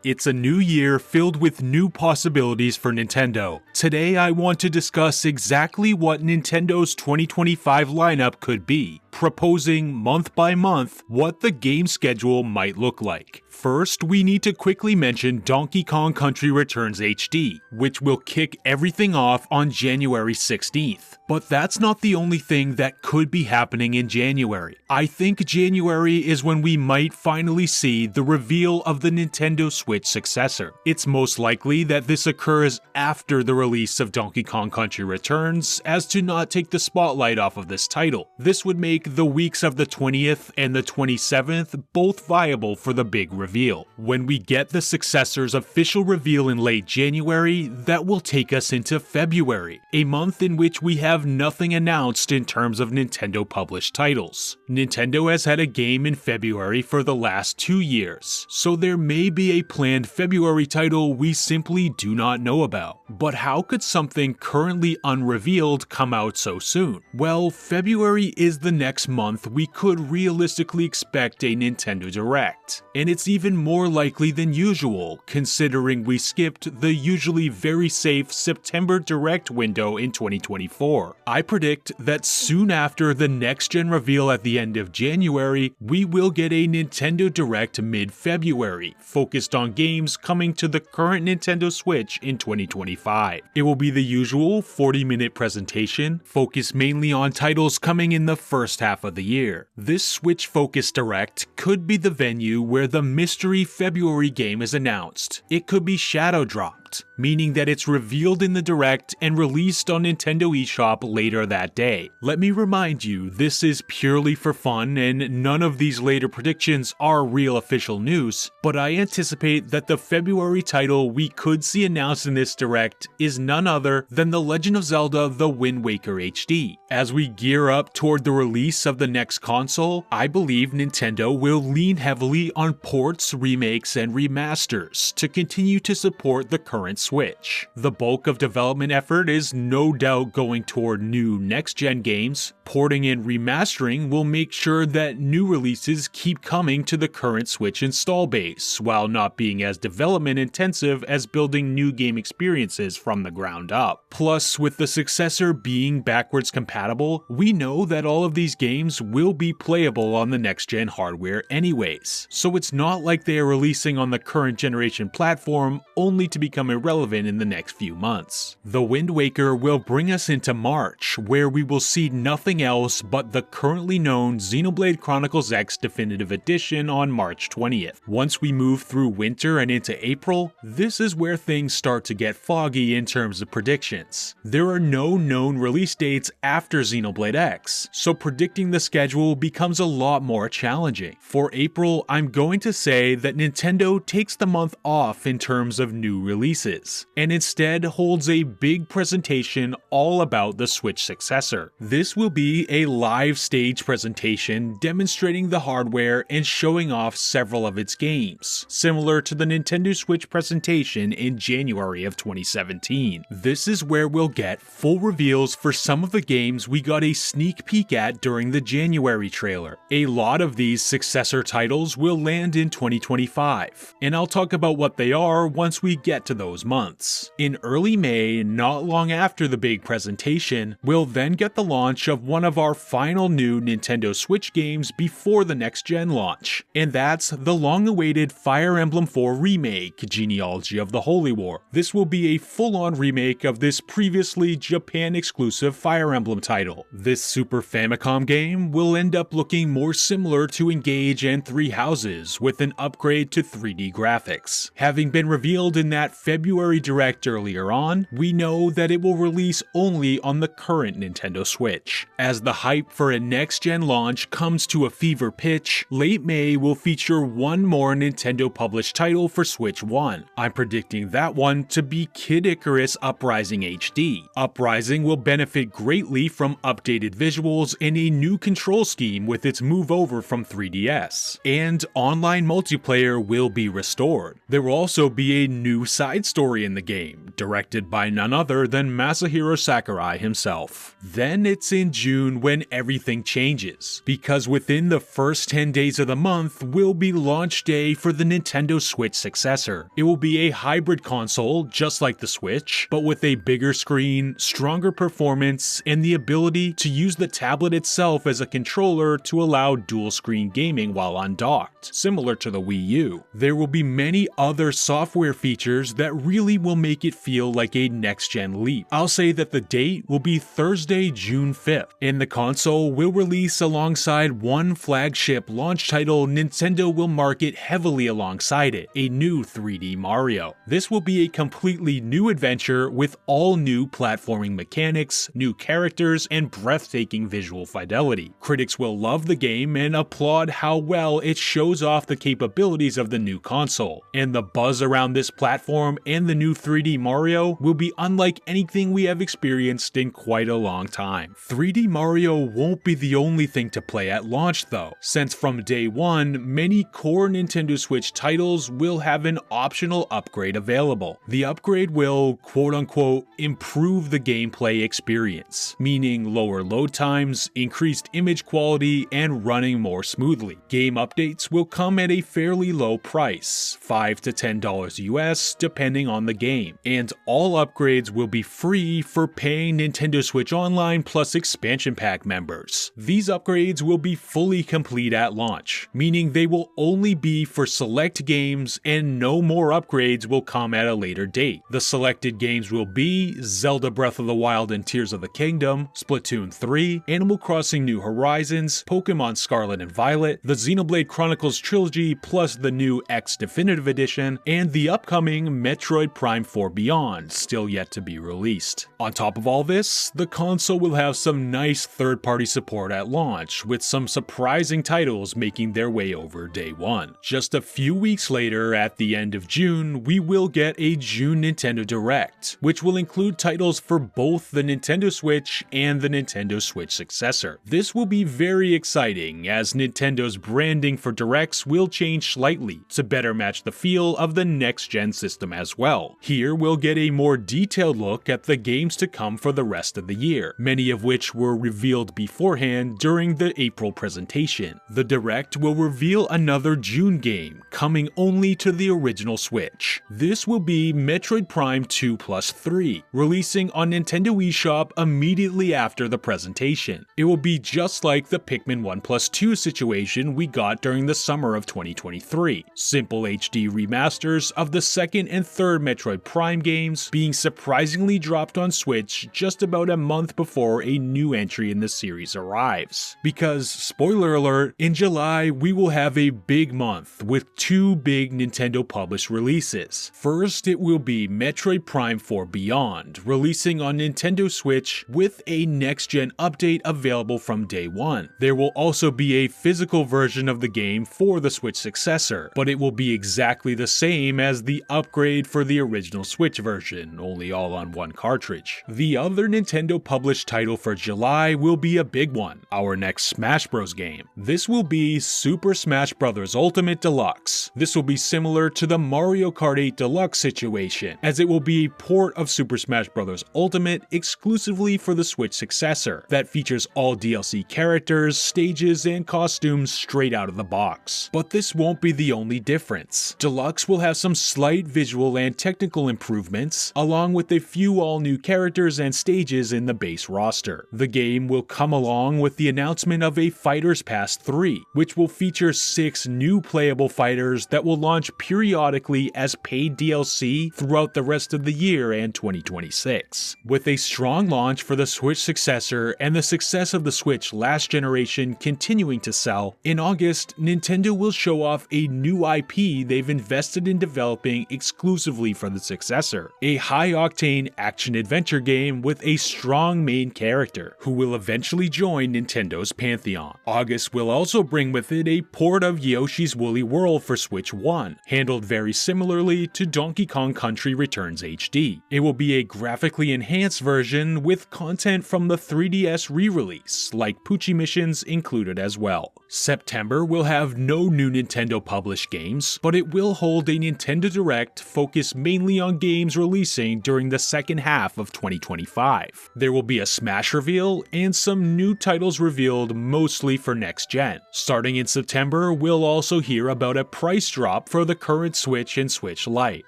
It's a new year filled with new possibilities for Nintendo. Today I want to discuss exactly what Nintendo's 2025 lineup could be, proposing month by month what the game schedule might look like. First, we need to quickly mention Donkey Kong Country Returns HD, which will kick everything off on January 16th. But that's not the only thing that could be happening in January. I think January is when we might finally see the reveal of the Nintendo Switch successor. It's most likely that this occurs after the release of Donkey Kong Country Returns, as to not take the spotlight off of this title. This would make the weeks of the 20th and the 27th both viable for the big reveal. When we get the successor's official reveal in late January, that will take us into February, a month in which we have nothing announced in terms of Nintendo published titles. Nintendo has had a game in February for the last 2 years, so there may be a planned February title we simply do not know about. But how could something currently unrevealed come out so soon? Well, February is the next month we could realistically expect a Nintendo Direct, and it's even more likely than usual considering we skipped the usually very safe September Direct window in 2024. I predict that soon after the next-gen reveal at the end of January, we will get a Nintendo Direct mid-February, focused on games coming to the current Nintendo Switch in 2025. It will be the usual 40-minute presentation, focused mainly on titles coming in the first half of the year. This Switch-focused Direct could be the venue where the mystery February game is announced. It could be shadow dropped, meaning that it's revealed in the Direct and released on Nintendo eShop later that day. Let me remind you, this is purely for fun and none of these later predictions are real official news, but I anticipate that the February title we could see announced in this Direct is none other than The Legend of Zelda The Wind Waker HD. As we gear up toward the release of the next console, I believe Nintendo will lean heavily on ports, remakes, and remasters to continue to support the current Switch. The bulk of development effort is no doubt going toward new next-gen games. Porting and remastering will make sure that new releases keep coming to the current Switch install base, while not being as development intensive as building new game experiences from the ground up. Plus, with the successor being backwards compatible, we know that all of these games will be playable on the next-gen hardware anyways, so it's not like they are releasing on the current generation platform only to become irrelevant in the next few months. The Wind Waker will bring us into March, where we will see nothing else but the currently known Xenoblade Chronicles X Definitive Edition on March 20th. Once we move through winter and into April, this is where things start to get foggy in terms of predictions. There are no known release dates after Xenoblade X, so predicting the schedule becomes a lot more challenging. For April, I'm going to say that Nintendo takes the month off in terms of new releases, and instead holds a big presentation all about the Switch successor. This will be a live stage presentation demonstrating the hardware and showing off several of its games, similar to the Nintendo Switch presentation in January of 2017. This is where we'll get full reveals for some of the games we got a sneak peek at during the January trailer. A lot of these successor titles will land in 2025, and I'll talk about what they are once we get to those months. In early May, not long after the big presentation, we'll then get the launch of one of our final new Nintendo Switch games before the next gen launch, and that's the long-awaited Fire Emblem 4 remake, Genealogy of the Holy War. This will be a full-on remake of this previously Japan-exclusive Fire Emblem title. This Super Famicom game will end up looking more similar to Engage and Three Houses, with an upgrade to 3D graphics. Having been revealed in that February Direct earlier on, we know that it will release only on the current Nintendo Switch. As the hype for a next-gen launch comes to a fever pitch, late May will feature one more Nintendo-published title for Switch 1. I'm predicting that one to be Kid Icarus Uprising HD. Uprising will benefit greatly from updated visuals and a new control scheme with its move over from 3DS. And online multiplayer will be restored. There will also be a new side story in the game, directed by none other than Masahiro Sakurai himself. Then it's in June when everything changes, because within the first 10 days of the month will be launch day for the Nintendo Switch successor. It will be a hybrid console just like the Switch, but with a bigger screen, stronger performance, and the ability to use the tablet itself as a controller to allow dual screen gaming while undocked, similar to the Wii U. There will be many other software features that really will make it feel like a next-gen leap. I'll say that the date will be Thursday, June 5th, and the console will release alongside one flagship launch title Nintendo will market heavily alongside it, a new 3D Mario. This will be a completely new adventure with all new platforming mechanics, new characters, and breathtaking visual fidelity. Critics will love the game and applaud how well it shows off the capabilities of the new console, and the buzz around this platform and the new 3D Mario will be unlike anything we have experienced in quite a long time. 3D Mario won't be the only thing to play at launch though, since from day one, many core Nintendo Switch titles will have an optional upgrade available. The upgrade will, quote-unquote, improve the gameplay experience, meaning lower load times, increased image quality, and running more smoothly. Game updates will come at a fairly low price, $5 to $10 US, depending on the game, and all upgrades will be free for paying Nintendo Switch Online Plus expansion pack members. These upgrades will be fully complete at launch, meaning they will only be for select games and no more upgrades will come at a later date. The selected games will be Zelda Breath of the Wild and Tears of the Kingdom, Splatoon 3, Animal Crossing New Horizons, Pokemon Scarlet and Violet, the Xenoblade Chronicles Trilogy plus the new X Definitive Edition, and the upcoming Metroid Prime 4 Beyond, still yet to be released. On top of all this, the console will have some nice third-party support at launch, with some surprising titles making their way over day one. Just a few weeks later, at the end of June, we will get a June Nintendo Direct, which will include titles for both the Nintendo Switch and the Nintendo Switch successor. This will be very exciting, as Nintendo's branding for Directs will change slightly to better match the feel of the next-gen system as well. Here we'll get a more detailed look at the games to come for the rest of the year, many of which were revealed beforehand during the April presentation. The Direct will reveal another June game, coming only to the original Switch. This will be Metroid Prime 2+3, releasing on Nintendo eShop immediately after the presentation. It will be just like the Pikmin 1+2 situation we got during the summer of 2023. Simple HD remasters of the second and third Metroid Prime games being surprisingly dropped on Switch just about a month before a new entry in the series arrives. Because, spoiler alert, in July we will have a big month with two big Nintendo published releases. First, it will be Metroid Prime 4 Beyond, releasing on Nintendo Switch with a next-gen update available from day one. There will also be a physical version of the game for the Switch successor, but it will be exactly the same as the upgrade for the original Switch version, only all on one cartridge. The other Nintendo published title for July will be a big one, our next Smash Bros. Game. This will be Super Smash Bros. Ultimate Deluxe. This will be similar to the Mario Kart 8 Deluxe situation, as it will be a port of Super Smash Bros. Ultimate exclusively for the Switch successor, that features all DLC characters, stages, and costumes straight out of the box. But this won't be the only difference. Deluxe will have some slight visual and technical improvements, along with a few all-new characters and stages in the base roster. The game will come along with the announcement of a Fighters Pass 3, which will feature 6 new playable fighters that will launch periodically as paid DLC throughout the rest of the year and 2026. With a strong launch for the Switch successor and the success of the Switch last generation continuing to sell, in August, Nintendo will show off a new IP they've invested in developing exclusively for the successor, a high-octane action-adventure game with a strong main character, who will eventually join Nintendo's pantheon. August will also bring with it a port of Yoshi's Woolly World for Switch 1, handled very similarly to Donkey Kong Country Returns HD. It will be a graphically enhanced version with content from the 3DS re-release, like Poochie missions included as well. September will have no new Nintendo published games, but it will hold a Nintendo Direct focused mainly on games releasing during the second half of 2025. There will be a Smash reveal and some new titles revealed mostly for next gen. Starting in September, we'll also hear about a price drop for the current Switch and Switch Lite,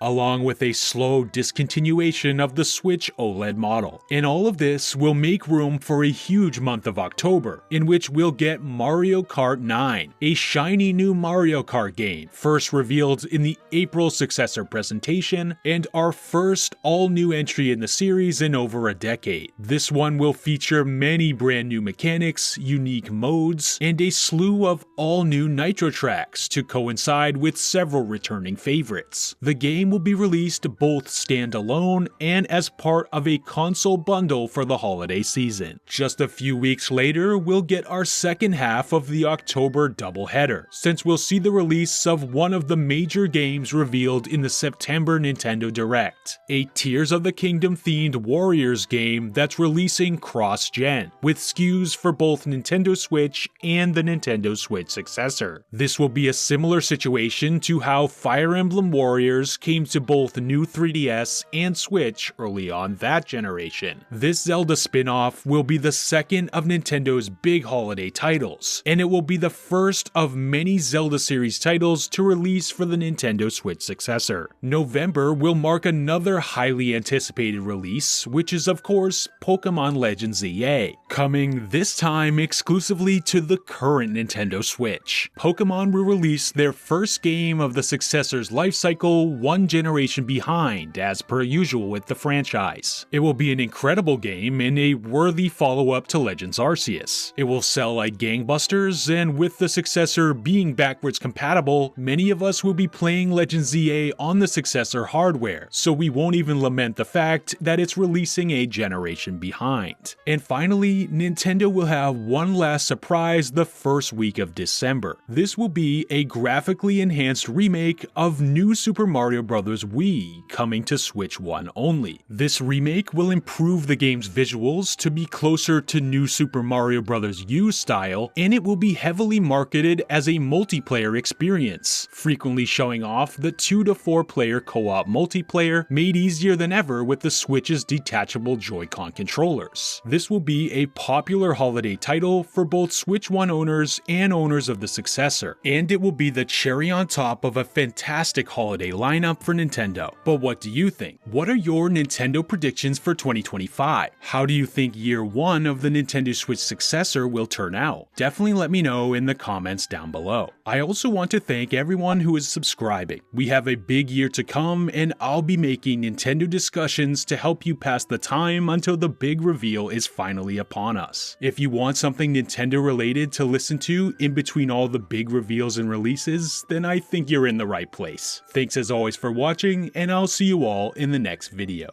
along with a slow discontinuation of the Switch OLED model. And all of this will make room for a huge month of October, in which we'll get Mario Kart 9, a shiny new Mario Kart game, first revealed in the April Successor presentation, and our first all-new entry in the series in over a decade. This one will feature many brand new mechanics, unique modes, and a slew of all-new Nitro tracks to coincide with several returning favorites. The game will be released both standalone and as part of a console bundle for the holiday season. Just a few weeks later, we'll get our second half of the October doubleheader, since we'll see the release of one of the major games revealed in the September Nintendo Direct, a Tears of the Kingdom themed Warriors game that's releasing cross-gen, with SKUs for both Nintendo Switch and the Nintendo Switch successor. This will be a similar situation to how Fire Emblem Warriors came to both new 3DS and Switch early on that generation. This Zelda spin-off will be the second of Nintendo's big holiday titles, and it will be the first of many Zelda series titles to release for the Nintendo Switch successor. November will mark another highly anticipated release, which is of course Pokemon Legends EA, coming this time exclusively to the current Nintendo Switch. Pokemon will release their first game of the successor's lifecycle one generation behind, as per usual with the franchise. It will be an incredible game and a worthy follow-up to Legends Arceus. It will sell like gangbusters, and with the successor being backwards compatible, many of us will be playing Legends EA on the successor hardware, so we won't even lament the fact that it's releasing a generation behind. And finally, Nintendo will have one last surprise the first week of December. This will be a graphically enhanced remake of New Super Mario Bros. Wii, coming to Switch 1 only. This remake will improve the game's visuals to be closer to New Super Mario Bros. U style, and it will be heavily marketed as a multiplayer experience, frequently showing off the 2 to 4 player co-op multiplayer made easier than ever with the Switch's detachable Joy-Con controllers. This will be a popular holiday title for both Switch 1 owners and owners of the successor, and it will be the cherry on top of a fantastic holiday lineup for Nintendo. But what do you think? What are your Nintendo predictions for 2025? How do you think year one of the Nintendo Switch successor will turn out? Definitely let me know in the comments down below. I also want to thank everyone who is subscribing. We have a big year to come, and I'll be making Nintendo discussions to help you pass the time until the big reveal is finally upon us. If you want something Nintendo related to listen to in between all the big reveals and releases, then I think you're in the right place. Thanks as always for watching, and I'll see you all in the next video.